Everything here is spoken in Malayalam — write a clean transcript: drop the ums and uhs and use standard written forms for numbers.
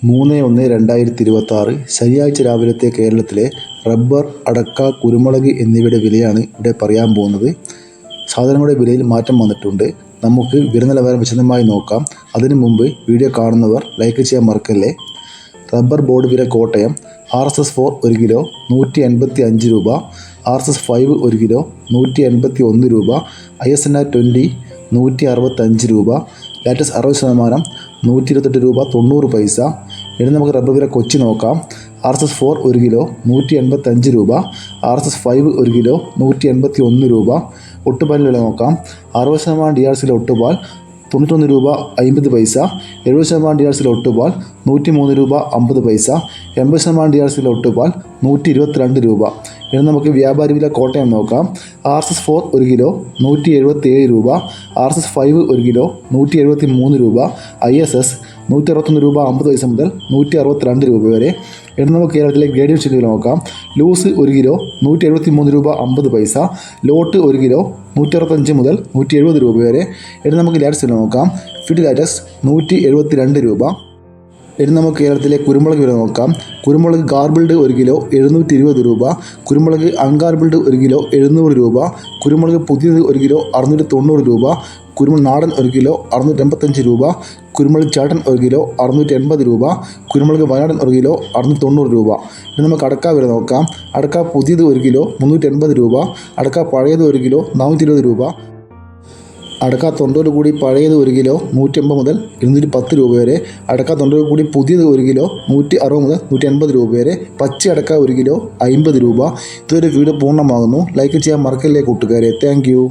3/1/2026 ശനിയാഴ്ച രാവിലത്തെ കേരളത്തിലെ റബ്ബർ, അടക്ക, കുരുമുളക് എന്നിവയുടെ വിലയാണ് ഇവിടെ പറയാൻ പോകുന്നത്. സാധനങ്ങളുടെ വിലയിൽ മാറ്റം വന്നിട്ടുണ്ട്. നമുക്ക് വില നിലവാരം വിശദമായി നോക്കാം. അതിനു മുമ്പ് വീഡിയോ കാണുന്നവർ ലൈക്ക് ചെയ്യാൻ മറക്കല്ലേ. റബ്ബർ ബോർഡ് വില കോട്ടയം RSS-4 1 കിലോ 185 രൂപ, RSS-5 1 കിലോ 181 രൂപ, ISNR 20 165 രൂപ, ലാറ്റസ് 60% 128 രൂപ 90 പൈസ. ഇനി നമുക്ക് റബ്ബർ വില കൊച്ചി നോക്കാം. RSS-4 1 കിലോ 185 രൂപ, RSS-5 1 കിലോ 181 രൂപ. ഒട്ടുപാലിന് വില നോക്കാം. 60% DRCയിലെ ഒട്ടുപാൽ 91 രൂപ 50 പൈസ, 70% DRCയിലെ ഒട്ടുപാൽ 103 രൂപ 50 പൈസ, 80% DRCയിലെ ഒട്ടുപാൽ 122 രൂപ. ഇനി നമുക്ക് വ്യാപാരി വില കോട്ടയം നോക്കാം. RSS-4 1 കിലോ 177 രൂപ, RSS-5 1 കിലോ 173 രൂപ, ISS 161 രൂപ 50 പൈസ മുതൽ 162 രൂപ വരെ. ഇനി നമുക്ക് കേരളത്തിലെ ഗ്രേഡ് വില നോക്കാം. ലൂസ് 1 കിലോ 173 രൂപ 50 പൈസ, ലോട്ട് 1 കിലോ 165 മുതൽ 170 രൂപ വരെ. ഇനി നമുക്ക് ലാറ്റസ് വില നോക്കാം. ഫിറ്റ് ലാറ്റസ് 172 രൂപ. ഇനി നമുക്ക് കേരളത്തിലെ കുരുമുളക് വില നോക്കാം. കുരുമുളക് ഗാർബിൾഡ് 1 കിലോ 720 രൂപ, കുരുമുളക് അൺഗാർബിൾഡ് 1 കിലോ 700 രൂപ, കുരുമുളക് പുതിയത് 1 കിലോ 690 രൂപ, കുരുമുളക് നാടൻ 1 കിലോ 685 രൂപ, കുരുമുളക് ചാട്ടൻ 1 കിലോ 680 രൂപ, കുരുമുളക് വയനാടൻ 1 കിലോ 690 രൂപ. ഇനി നമുക്ക് അടക്ക വില നോക്കാം. അടക്ക പുതിയത് 1 കിലോ 380 രൂപ, അടക്ക പഴയത് 1 കിലോ 420 രൂപ, അടക്ക തൊണ്ടോട് കൂടി പഴയത് 1 കിലോ 180 മുതൽ 210 രൂപ വരെ, അടക്ക തൊണ്ടോട് കൂടി പുതിയത് 1 കിലോ 160 മുതൽ 180 രൂപ വരെ, പച്ച അടക്ക 1 കിലോ 50 രൂപ. ഇതൊരു വീഡിയോ പൂർണ്ണമാകുന്നു. ലൈക്ക് ചെയ്യാൻ മറക്കല്ലേ കൂട്ടുകാരെ. Thank you.